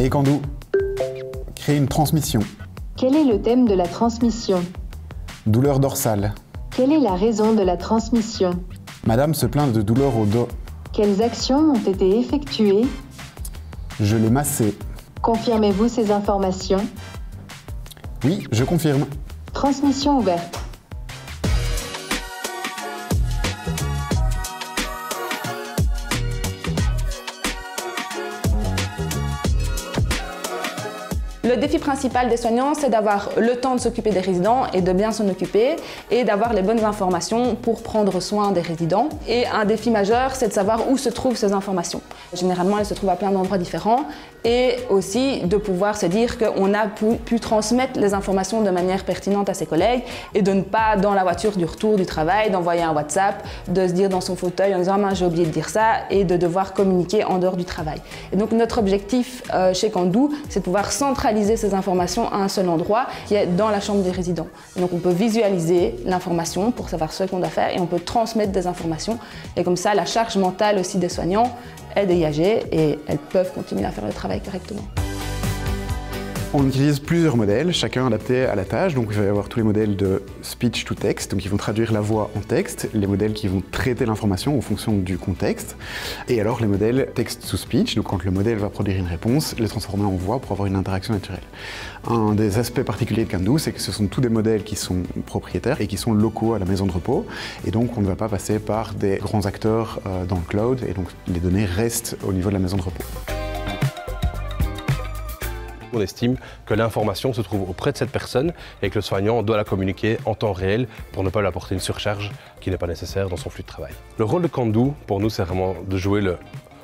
Et Candou, créer une transmission. Quel est le thème de la transmission? Douleur dorsale. Quelle est la raison de la transmission? Madame se plaint de douleur au dos. Quelles actions ont été effectuées? Je l'ai massé. Confirmez-vous ces informations? Oui, je confirme. Transmission ouverte. Le défi principal des soignants, c'est d'avoir le temps de s'occuper des résidents et de bien s'en occuper et d'avoir les bonnes informations pour prendre soin des résidents. Et un défi majeur, c'est de savoir où se trouvent ces informations. Généralement, elles se trouvent à plein d'endroits différents et aussi de pouvoir se dire qu'on a pu transmettre les informations de manière pertinente à ses collègues et de ne pas, dans la voiture du retour du travail, d'envoyer un WhatsApp, de se dire dans son fauteuil en disant « Ah, j'ai oublié de dire ça » et de devoir communiquer en dehors du travail. Et donc notre objectif chez Candou, c'est de pouvoir centraliser ces informations à un seul endroit qui est dans la chambre des résidents. Et donc on peut visualiser l'information pour savoir ce qu'on doit faire et on peut transmettre des informations et comme ça la charge mentale aussi des soignants est dégagée et elles peuvent continuer à faire le travail correctement. On utilise plusieurs modèles, chacun adapté à la tâche. Donc il va y avoir tous les modèles de speech to text, donc ils vont traduire la voix en texte, les modèles qui vont traiter l'information en fonction du contexte, et alors les modèles text to speech, donc quand le modèle va produire une réponse, les transformer en voix pour avoir une interaction naturelle. Un des aspects particuliers de Candou, c'est que ce sont tous des modèles qui sont propriétaires et qui sont locaux à la maison de repos, et donc on ne va pas passer par des grands acteurs dans le cloud, et donc les données restent au niveau de la maison de repos. On estime que l'information se trouve auprès de cette personne et que le soignant doit la communiquer en temps réel pour ne pas lui apporter une surcharge qui n'est pas nécessaire dans son flux de travail. Le rôle de Candou, pour nous, c'est vraiment de jouer le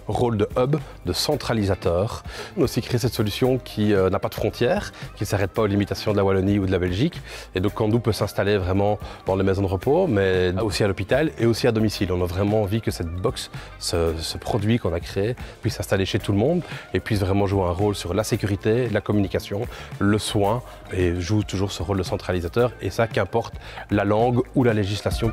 rôle de hub, de centralisateur. On a aussi créé cette solution qui n'a pas de frontières, qui ne s'arrête pas aux limitations de la Wallonie ou de la Belgique. Et donc Candou peut s'installer vraiment dans les maisons de repos, mais aussi à l'hôpital et aussi à domicile. On a vraiment envie que cette box, ce produit qu'on a créé, puisse s'installer chez tout le monde et puisse vraiment jouer un rôle sur la sécurité, la communication, le soin et joue toujours ce rôle de centralisateur. Et ça, qu'importe la langue ou la législation.